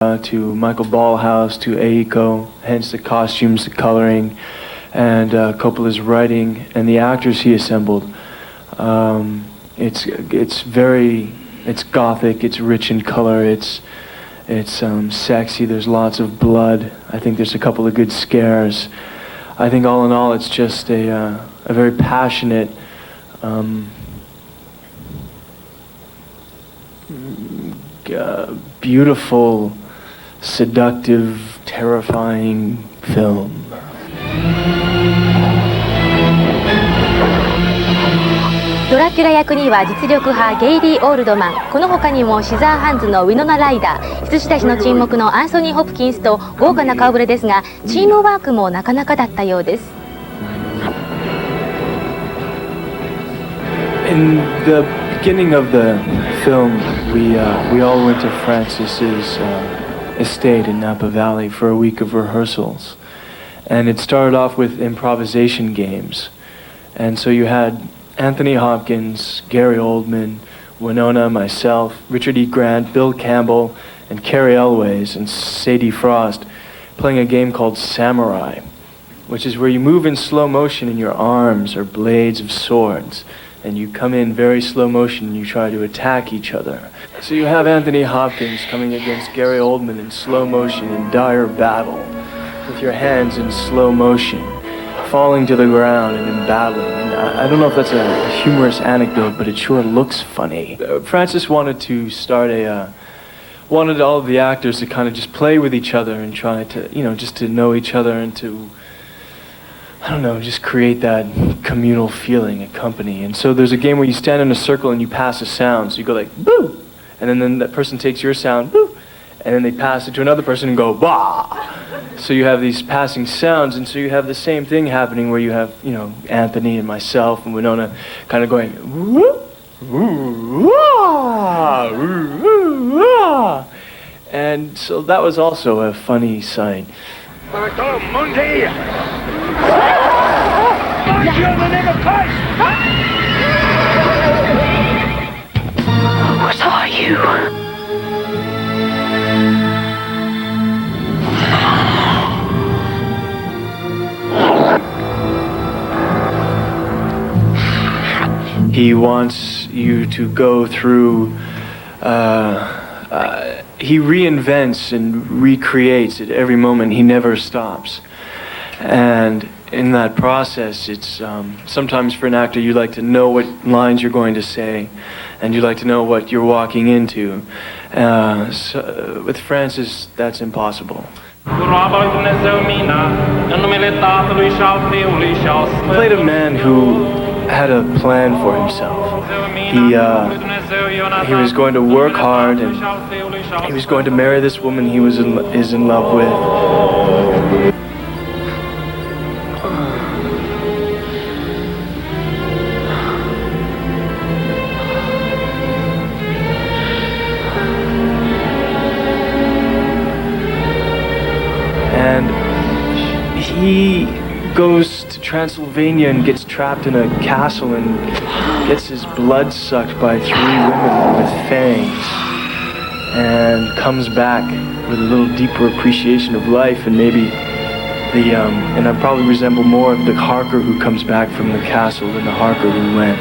to Michael Ballhaus to Eiko, hence the costumes, the coloring, and Coppola's writing and the actors he assembled. It's gothic, it's rich in color, it's sexy, there's lots of blood. I think there's a couple of good scares. I think all in all it's just a very passionate, beautiful, seductive, terrifying film. ドラキュラ役には実力派ゲイリー・オールドマン、この他にもシザーハンズのウィノナ・ライダー、羊たちの沈黙のアンソニー・ホプキンスと豪華な顔ぶれですが、チームワークもなかなかだったようです。In the beginning of the film, we all went to Francis's estate in Napa Valley for a week of rehearsals, and it started off with improvisation games, and so you had Anthony Hopkins, Gary Oldman, Winona, myself, Richard E. Grant, Bill Campbell, and Cary Elwes and Sadie Frost playing a game called Samurai, which is where you move in slow motion and your arms are blades of swords, and you come in very slow motion and you try to attack each other. So you have Anthony Hopkins coming against Gary Oldman in slow motion in dire battle, with your hands in slow motion, falling to the ground and in battling. And I don't know if that's a humorous anecdote, but it sure looks funny. Francis wanted to start wanted all of the actors to kind of just play with each other and try to, just to know each other and to, I don't know, just create that communal feeling, a company. And so there's a game where you stand in a circle and you pass a sound. So you go like, boo! And then that person takes your sound, boo! And then they pass it to another person and go, bah! So you have these passing sounds, and so you have the same thing happening where you have, Anthony and myself and Winona kind of going, woo, woo, wah, woo, woo, wah. And so that was also a funny sight. What are you? He wants you to go through, he reinvents and recreates at every moment. He never stops. And in that process, it's sometimes for an actor, you like to know what lines you're going to say, and you like to know what you're walking into. So with Francis, that's impossible. Played a man who had a plan for himself. He was going to work hard, and he was going to marry this woman he is in love with. And he goes to Transylvania and gets trapped in a castle and gets his blood sucked by 3 women with fangs, and comes back with a little deeper appreciation of life, and maybe and I probably resemble more of the Harker who comes back from the castle than the Harker who went.